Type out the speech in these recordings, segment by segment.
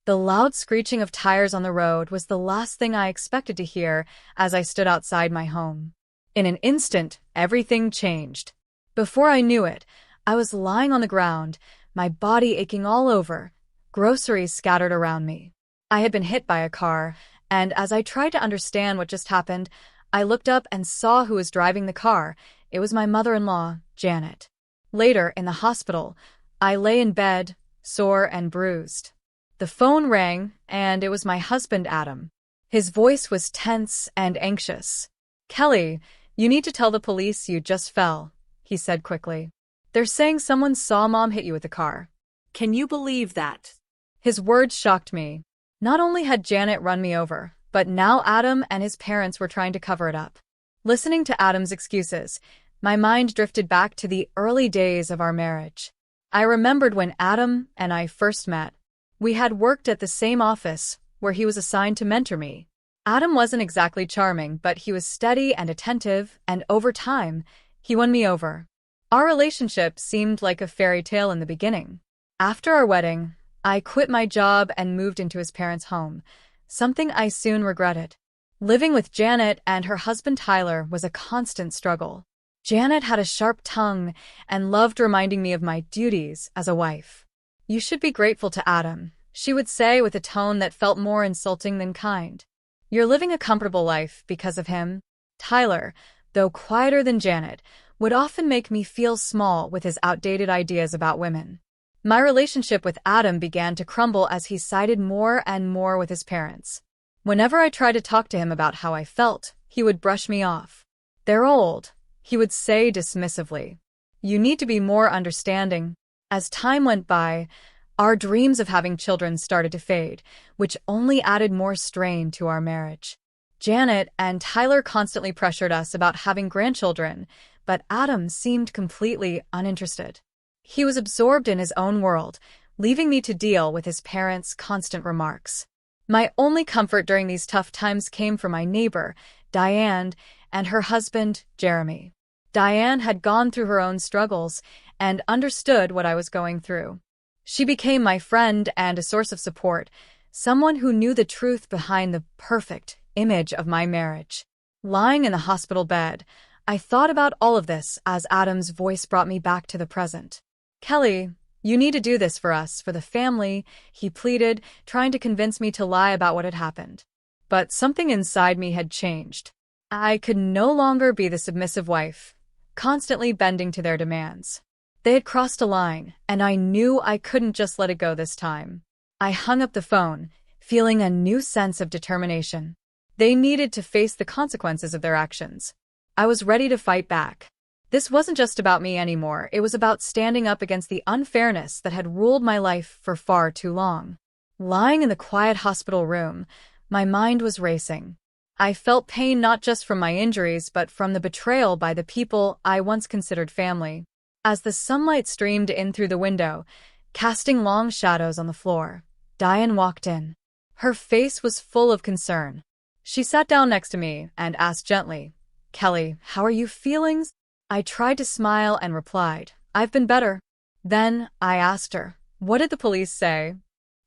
The loud screeching of tires on the road was the last thing I expected to hear as I stood outside my home. In an instant, everything changed. Before I knew it, I was lying on the ground, my body aching all over, groceries scattered around me. I had been hit by a car, and as I tried to understand what just happened, I looked up and saw who was driving the car. It was my mother-in-law, Janet. Later, in the hospital, I lay in bed, sore and bruised. The phone rang, and it was my husband, Adam. His voice was tense and anxious. "Kelly, you need to tell the police you just fell," he said quickly. "They're saying someone saw Mom hit you with the car." Can you believe that? His words shocked me. Not only had Janet run me over, but now Adam and his parents were trying to cover it up. Listening to Adam's excuses, my mind drifted back to the early days of our marriage. I remembered when Adam and I first met. We had worked at the same office, where he was assigned to mentor me. Adam wasn't exactly charming, but he was steady and attentive, and over time, he won me over. Our relationship seemed like a fairy tale in the beginning. After our wedding, I quit my job and moved into his parents' home, something I soon regretted. Living with Janet and her husband Tyler was a constant struggle. Janet had a sharp tongue and loved reminding me of my duties as a wife. "You should be grateful to Adam," she would say with a tone that felt more insulting than kind. "You're living a comfortable life because of him." Tyler, though quieter than Janet, would often make me feel small with his outdated ideas about women. My relationship with Adam began to crumble as he sided more and more with his parents. Whenever I tried to talk to him about how I felt, he would brush me off. "They're old," he would say dismissively. "You need to be more understanding." As time went by, our dreams of having children started to fade, which only added more strain to our marriage. Janet and Tyler constantly pressured us about having grandchildren, but Adam seemed completely uninterested. He was absorbed in his own world, leaving me to deal with his parents' constant remarks. My only comfort during these tough times came from my neighbor, Diane, and her husband, Jeremy. Diane had gone through her own struggles and understood what I was going through. She became my friend and a source of support, someone who knew the truth behind the perfect image of my marriage. Lying in the hospital bed, I thought about all of this as Adam's voice brought me back to the present. "Kelly, you need to do this for us, for the family," he pleaded, trying to convince me to lie about what had happened. But something inside me had changed. I could no longer be the submissive wife, constantly bending to their demands. They had crossed a line, and I knew I couldn't just let it go this time. I hung up the phone, feeling a new sense of determination. They needed to face the consequences of their actions. I was ready to fight back. This wasn't just about me anymore, it was about standing up against the unfairness that had ruled my life for far too long. Lying in the quiet hospital room, my mind was racing. I felt pain not just from my injuries but from the betrayal by the people I once considered family. As the sunlight streamed in through the window, casting long shadows on the floor, Diane walked in. Her face was full of concern. She sat down next to me and asked gently, "Kelly, how are you feeling?" I tried to smile and replied, "I've been better." Then I asked her, "What did the police say?"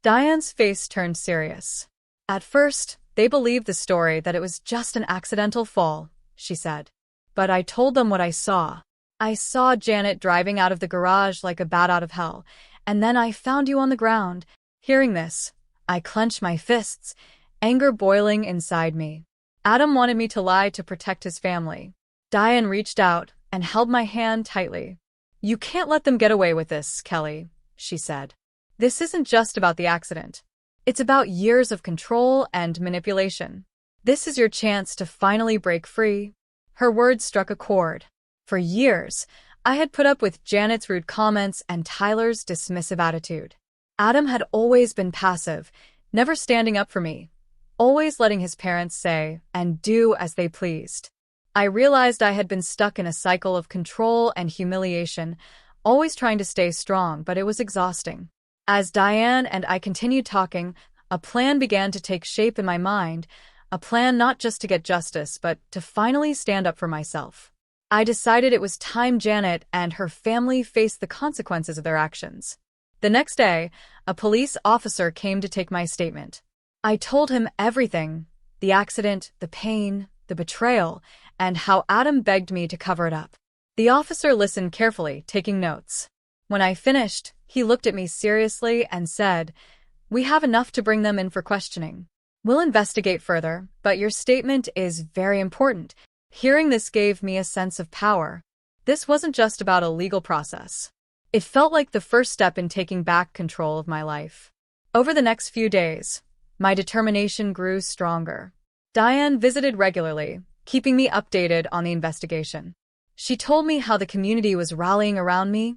Diane's face turned serious. "At first, they believed the story that it was just an accidental fall," she said. "But I told them what I saw. I saw Janet driving out of the garage like a bat out of hell, and then I found you on the ground." Hearing this, I clenched my fists, anger boiling inside me. Adam wanted me to lie to protect his family. Diane reached out and held my hand tightly. "You can't let them get away with this, Kelly," she said. "This isn't just about the accident. It's about years of control and manipulation. This is your chance to finally break free." Her words struck a chord. For years, I had put up with Janet's rude comments and Tyler's dismissive attitude. Adam had always been passive, never standing up for me, always letting his parents say and do as they pleased. I realized I had been stuck in a cycle of control and humiliation, always trying to stay strong, but it was exhausting. As Diane and I continued talking, a plan began to take shape in my mind, a plan not just to get justice, but to finally stand up for myself. I decided it was time Janet and her family faced the consequences of their actions. The next day, a police officer came to take my statement. I told him everything: the accident, the pain, the betrayal, and how Adam begged me to cover it up. The officer listened carefully, taking notes. When I finished, he looked at me seriously and said, "We have enough to bring them in for questioning. We'll investigate further, but your statement is very important." Hearing this gave me a sense of power. This wasn't just about a legal process. It felt like the first step in taking back control of my life. Over the next few days, my determination grew stronger. Diane visited regularly, keeping me updated on the investigation. She told me how the community was rallying around me,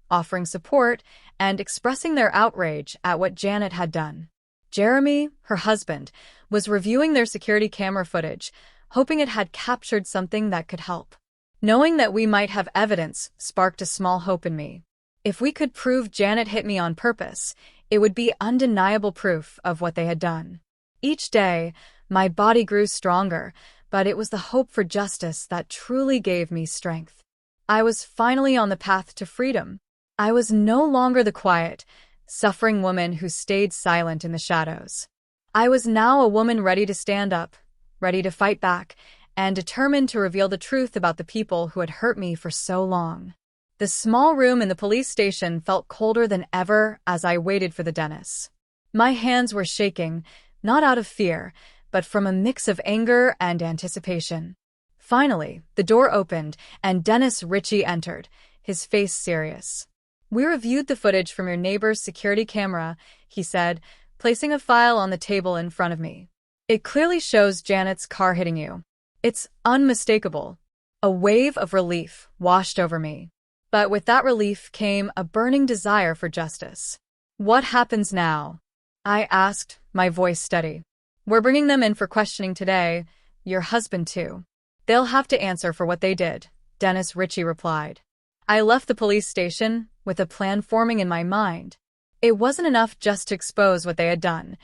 offering support, and expressing their outrage at what Janet had done. Jeremy, her husband, was reviewing their security camera footage, hoping it had captured something that could help. Knowing that we might have evidence sparked a small hope in me. If we could prove Janet hit me on purpose, it would be undeniable proof of what they had done. Each day, my body grew stronger, but it was the hope for justice that truly gave me strength. I was finally on the path to freedom. I was no longer the quiet, suffering woman who stayed silent in the shadows. I was now a woman ready to stand up, ready to fight back, and determined to reveal the truth about the people who had hurt me for so long. The small room in the police station felt colder than ever as I waited for the dentist. My hands were shaking, not out of fear, but from a mix of anger and anticipation. Finally, the door opened, and Dennis Ritchie entered, his face serious. "We reviewed the footage from your neighbor's security camera," he said, placing a file on the table in front of me. "It clearly shows Janet's car hitting you. It's unmistakable." A wave of relief washed over me. But with that relief came a burning desire for justice. "What happens now?" I asked, my voice steady. "We're bringing them in for questioning today, your husband too. They'll have to answer for what they did," Dennis Ritchie replied. I left the police station with a plan forming in my mind. It wasn't enough just to expose what they had done.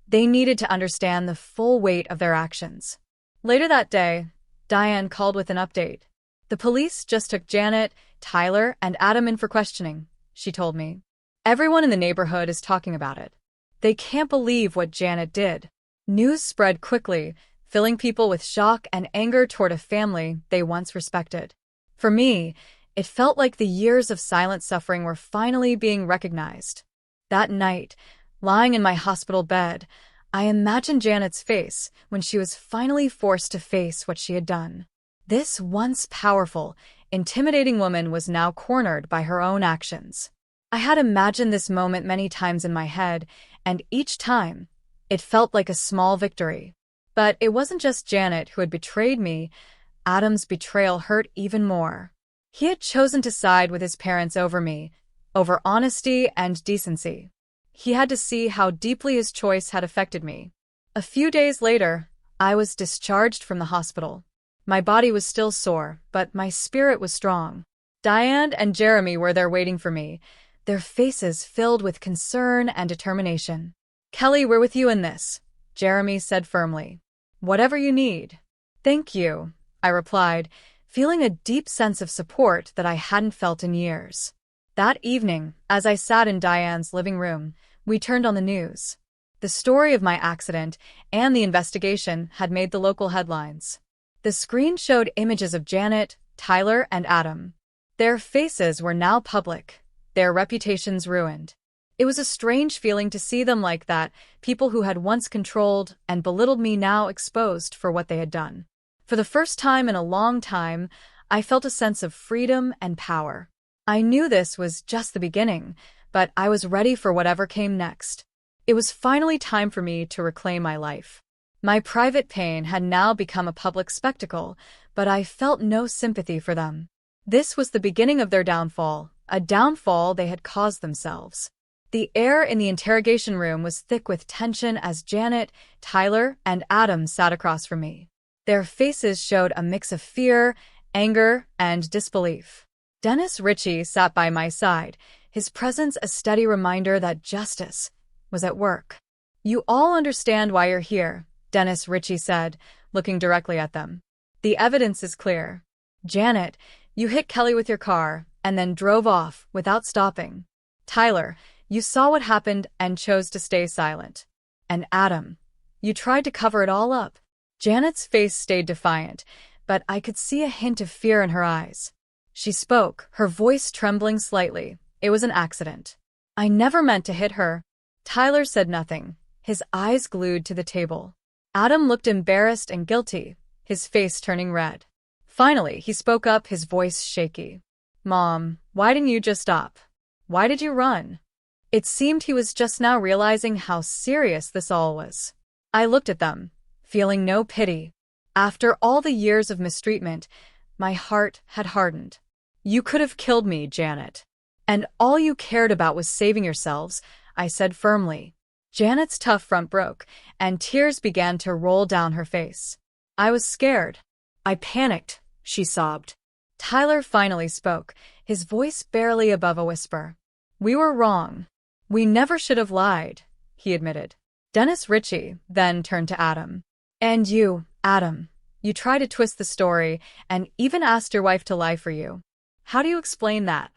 They needed to understand the full weight of their actions. Later that day, Diane called with an update. "The police just took Janet, Tyler, and Adam in for questioning," she told me. "Everyone in the neighborhood is talking about it. They can't believe what Janet did." News spread quickly, filling people with shock and anger toward a family they once respected. For me, it felt like the years of silent suffering were finally being recognized. That night, lying in my hospital bed, I imagined Janet's face when she was finally forced to face what she had done. This once powerful, intimidating woman was now cornered by her own actions. I had imagined this moment many times in my head, and each time, it felt like a small victory. But it wasn't just Janet who had betrayed me. Adam's betrayal hurt even more. He had chosen to side with his parents over me, over honesty and decency. He had to see how deeply his choice had affected me. A few days later, I was discharged from the hospital. My body was still sore, but my spirit was strong. Diane and Jeremy were there waiting for me, their faces filled with concern and determination. "Kelly, we're with you in this," Jeremy said firmly. "Whatever you need." "Thank you," I replied, feeling a deep sense of support that I hadn't felt in years. That evening, as I sat in Diane's living room, we turned on the news. The story of my accident and the investigation had made the local headlines. The screen showed images of Janet, Tyler, and Adam. Their faces were now public, their reputations ruined. It was a strange feeling to see them like that, people who had once controlled and belittled me now exposed for what they had done. For the first time in a long time, I felt a sense of freedom and power. I knew this was just the beginning, but I was ready for whatever came next. It was finally time for me to reclaim my life. My private pain had now become a public spectacle, but I felt no sympathy for them. This was the beginning of their downfall, a downfall they had caused themselves. The air in the interrogation room was thick with tension as Janet, Tyler, and Adam sat across from me. Their faces showed a mix of fear, anger, and disbelief. Dennis Ritchie sat by my side, his presence a steady reminder that justice was at work. "You all understand why you're here," Dennis Ritchie said, looking directly at them. "The evidence is clear. Janet, you hit Kelly with your car and then drove off without stopping. Tyler, You saw what happened and chose to stay silent. And Adam, you tried to cover it all up. Janet's face stayed defiant, but I could see a hint of fear in her eyes. She spoke, her voice trembling slightly. It was an accident. I never meant to hit her. Tyler said nothing, his eyes glued to the table. Adam looked embarrassed and guilty, his face turning red. Finally, he spoke up, his voice shaky. Mom, why didn't you just stop? Why did you run? It seemed he was just now realizing how serious this all was. I looked at them, feeling no pity. After all the years of mistreatment, my heart had hardened. You could have killed me, Janet. And all you cared about was saving yourselves, I said firmly. Janet's tough front broke, and tears began to roll down her face. I was scared. I panicked, she sobbed. Tyler finally spoke, his voice barely above a whisper. We were wrong. We never should have lied, he admitted. Dennis Ritchie then turned to Adam. And you, Adam, you tried to twist the story and even asked your wife to lie for you. How do you explain that?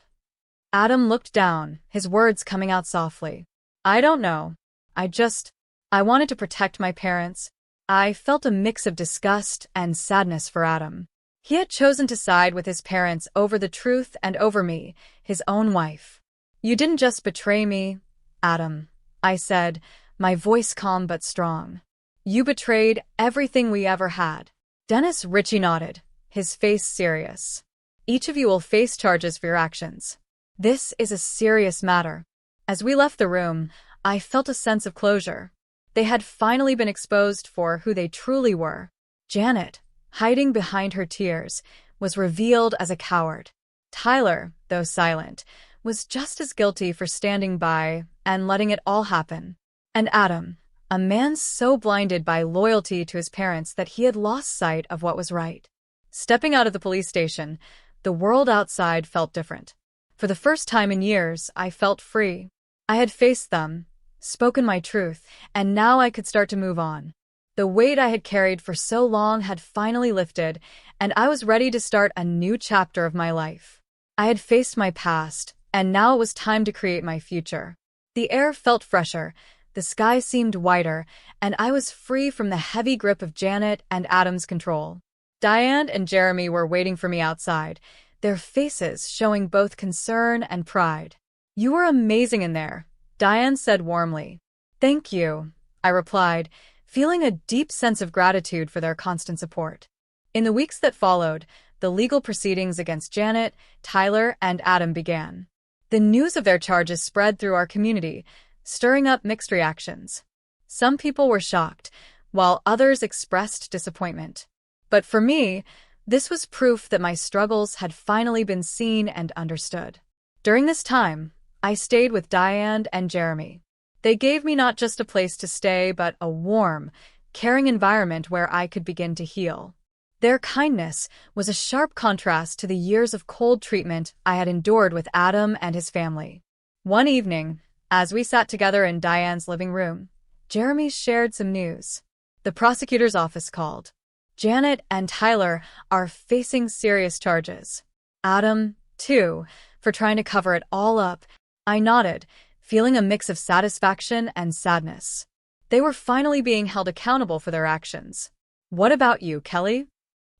Adam looked down, his words coming out softly. I don't know. I wanted to protect my parents. I felt a mix of disgust and sadness for Adam. He had chosen to side with his parents over the truth and over me, his own wife. You didn't just betray me, Adam, I said, my voice calm but strong. You betrayed everything we ever had. Dennis Ritchie nodded, his face serious. Each of you will face charges for your actions. This is a serious matter. As we left the room, I felt a sense of closure. They had finally been exposed for who they truly were. Janet, hiding behind her tears, was revealed as a coward. Tyler, though silent, was just as guilty for standing by and letting it all happen. And Adam, a man so blinded by loyalty to his parents that he had lost sight of what was right. Stepping out of the police station, the world outside felt different. For the first time in years, I felt free. I had faced them, spoken my truth, and now I could start to move on. The weight I had carried for so long had finally lifted, and I was ready to start a new chapter of my life. I had faced my past, and now it was time to create my future. The air felt fresher, the sky seemed wider, and I was free from the heavy grip of Janet and Adam's control. Diane and Jeremy were waiting for me outside, their faces showing both concern and pride. You were amazing in there, Diane said warmly. Thank you, I replied, feeling a deep sense of gratitude for their constant support. In the weeks that followed, the legal proceedings against Janet, Tyler, and Adam began. The news of their charges spread through our community, stirring up mixed reactions. Some people were shocked, while others expressed disappointment. But for me, this was proof that my struggles had finally been seen and understood. During this time, I stayed with Diane and Jeremy. They gave me not just a place to stay, but a warm, caring environment where I could begin to heal. Their kindness was a sharp contrast to the years of cold treatment I had endured with Adam and his family. One evening, as we sat together in Diane's living room, Jeremy shared some news. The prosecutor's office called. Janet and Tyler are facing serious charges. Adam, too, for trying to cover it all up. I nodded, feeling a mix of satisfaction and sadness. They were finally being held accountable for their actions. What about you, Kelly?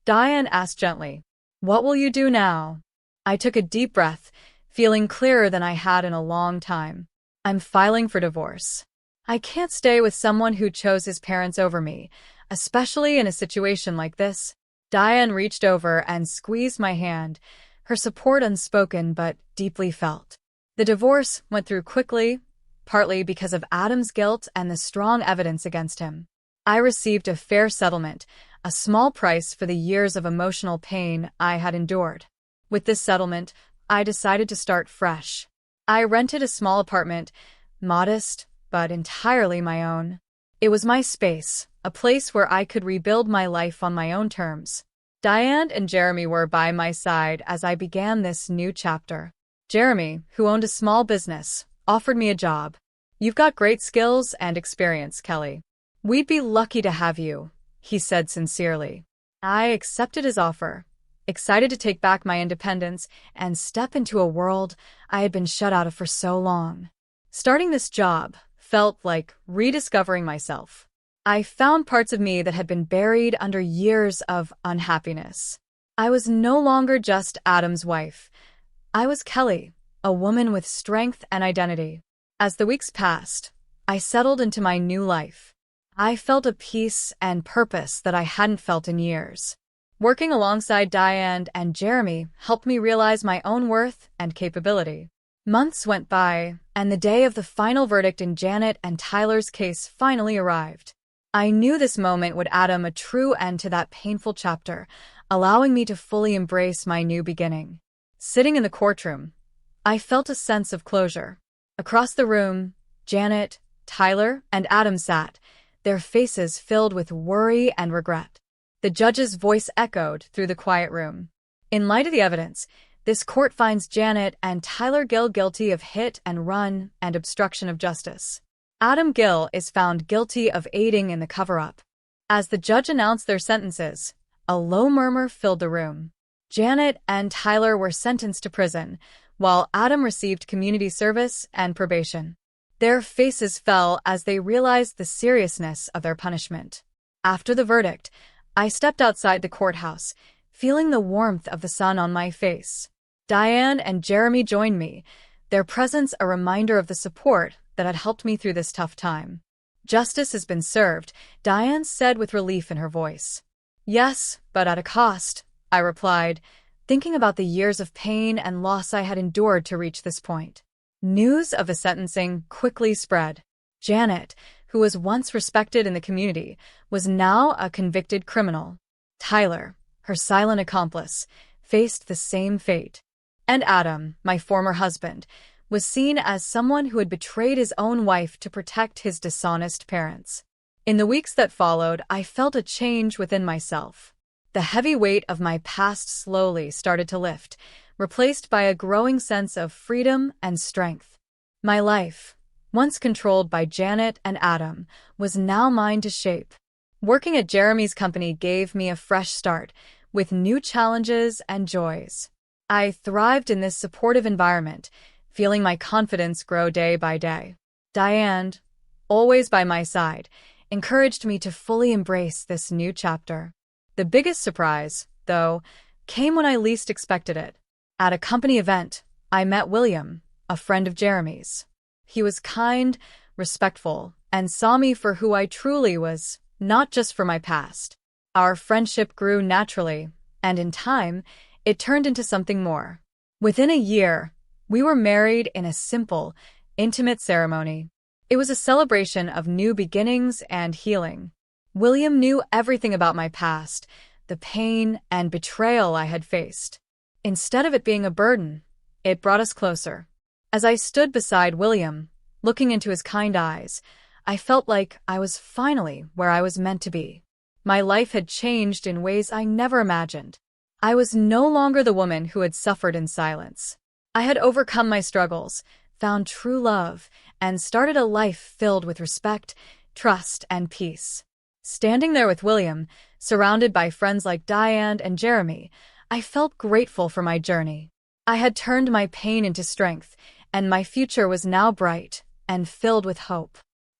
Diane asked gently. What will you do now? I took a deep breath, feeling clearer than I had in a long time. I'm filing for divorce. I can't stay with someone who chose his parents over me, especially in a situation like this. Diane reached over and squeezed my hand, her support unspoken but deeply felt. The divorce went through quickly, partly because of Adam's guilt and the strong evidence against him. I received a fair settlement, a small price for the years of emotional pain I had endured. With this settlement, I decided to start fresh. I rented a small apartment, modest, but entirely my own. It was my space, a place where I could rebuild my life on my own terms. Diane and Jeremy were by my side as I began this new chapter. Jeremy, who owned a small business, offered me a job. You've got great skills and experience, Kelly. We'd be lucky to have you, he said sincerely. I accepted his offer, excited to take back my independence and step into a world I had been shut out of for so long. Starting this job felt like rediscovering myself. I found parts of me that had been buried under years of unhappiness. I was no longer just Adam's wife. I was Kelly, a woman with strength and identity. As the weeks passed, I settled into my new life. I felt a peace and purpose that I hadn't felt in years. Working alongside Diane and Jeremy helped me realize my own worth and capability. Months went by, and the day of the final verdict in Janet and Tyler's case finally arrived. I knew this moment would add a true end to that painful chapter, allowing me to fully embrace my new beginning. Sitting in the courtroom, I felt a sense of closure. Across the room, Janet, Tyler, and Adam sat, their faces filled with worry and regret. The judge's voice echoed through the quiet room. In light of the evidence, this court finds Janet and Tyler Gill guilty of hit and run and obstruction of justice. Adam Gill is found guilty of aiding in the cover-up. As the judge announced their sentences, a low murmur filled the room. Janet and Tyler were sentenced to prison, while Adam received community service and probation. Their faces fell as they realized the seriousness of their punishment. After the verdict, I stepped outside the courthouse, feeling the warmth of the sun on my face. Diane and Jeremy joined me, their presence a reminder of the support that had helped me through this tough time. Justice has been served, Diane said with relief in her voice. Yes, but at a cost, I replied, thinking about the years of pain and loss I had endured to reach this point. News of the sentencing quickly spread. Janet, who was once respected in the community, was now a convicted criminal. Tyler, her silent accomplice, faced the same fate. And Adam, my former husband, was seen as someone who had betrayed his own wife to protect his dishonest parents. In the weeks that followed, I felt a change within myself. The heavy weight of my past slowly started to lift, replaced by a growing sense of freedom and strength. My life, once controlled by Janet and Adam, was now mine to shape. Working at Jeremy's company gave me a fresh start, with new challenges and joys. I thrived in this supportive environment, feeling my confidence grow day by day. Diane, always by my side, encouraged me to fully embrace this new chapter. The biggest surprise, though, came when I least expected it. At a company event, I met William, a friend of Jeremy's. He was kind, respectful, and saw me for who I truly was, not just for my past. Our friendship grew naturally, and in time, it turned into something more. Within a year, we were married in a simple, intimate ceremony. It was a celebration of new beginnings and healing. William knew everything about my past, the pain and betrayal I had faced. Instead of it being a burden, it brought us closer. As I stood beside William, looking into his kind eyes, I felt like I was finally where I was meant to be. My life had changed in ways I never imagined. I was no longer the woman who had suffered in silence. I had overcome my struggles, found true love, and started a life filled with respect, trust, and peace. Standing there with William, surrounded by friends like Diane and Jeremy, I felt grateful for my journey. I had turned my pain into strength, and my future was now bright and filled with hope.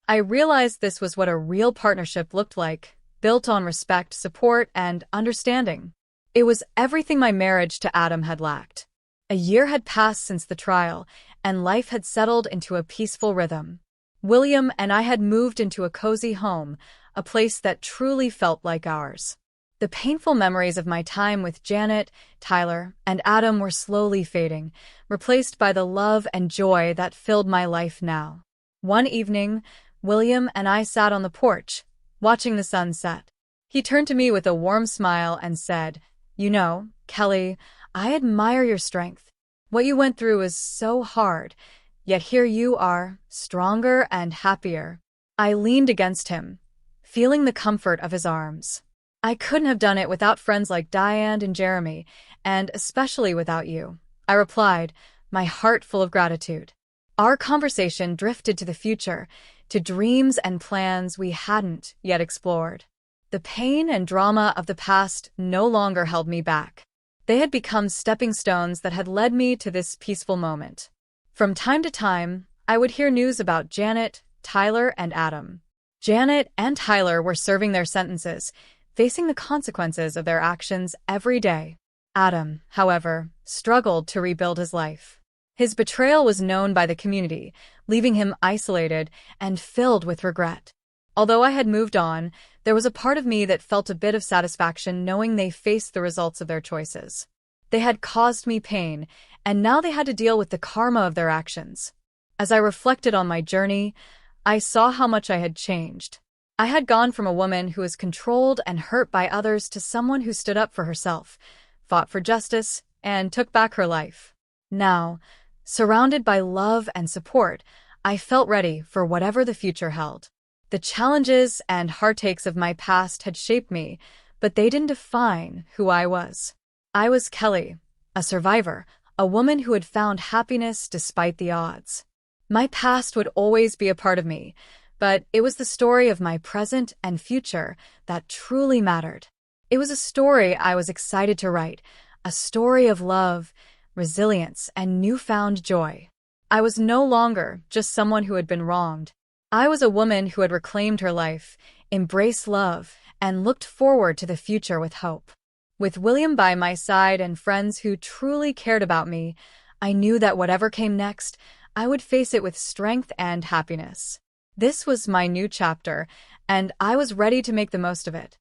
I realized this was what a real partnership looked like, built on respect, support, and understanding. It was everything my marriage to Adam had lacked. A year had passed since the trial, and life had settled into a peaceful rhythm. William and I had moved into a cozy home, a place that truly felt like ours. The painful memories of my time with Janet, Tyler, and Adam were slowly fading, replaced by the love and joy that filled my life now. One evening, William and I sat on the porch, watching the sun set. He turned to me with a warm smile and said, "You know, Kelly, I admire your strength. What you went through is so hard, yet here you are, stronger and happier." I leaned against him, feeling the comfort of his arms. I couldn't have done it without friends like Diane and Jeremy, and especially without you, I replied, my heart full of gratitude. Our conversation drifted to the future, to dreams and plans we hadn't yet explored. The pain and drama of the past no longer held me back. They had become stepping stones that had led me to this peaceful moment. From time to time, I would hear news about Janet, Tyler, and Adam. Janet and Tyler were serving their sentences, facing the consequences of their actions every day. Adam, however, struggled to rebuild his life. His betrayal was known by the community, leaving him isolated and filled with regret. Although I had moved on, there was a part of me that felt a bit of satisfaction knowing they faced the results of their choices. They had caused me pain, and now they had to deal with the karma of their actions. As I reflected on my journey, I saw how much I had changed. I had gone from a woman who was controlled and hurt by others to someone who stood up for herself, fought for justice, and took back her life. Now, surrounded by love and support, I felt ready for whatever the future held. The challenges and heartaches of my past had shaped me, but they didn't define who I was. I was Kelly, a survivor, a woman who had found happiness despite the odds. My past would always be a part of me, but it was the story of my present and future that truly mattered. It was a story I was excited to write, a story of love, resilience, and newfound joy. I was no longer just someone who had been wronged. I was a woman who had reclaimed her life, embraced love, and looked forward to the future with hope. With William by my side and friends who truly cared about me, I knew that whatever came next, I would face it with strength and happiness. This was my new chapter, and I was ready to make the most of it.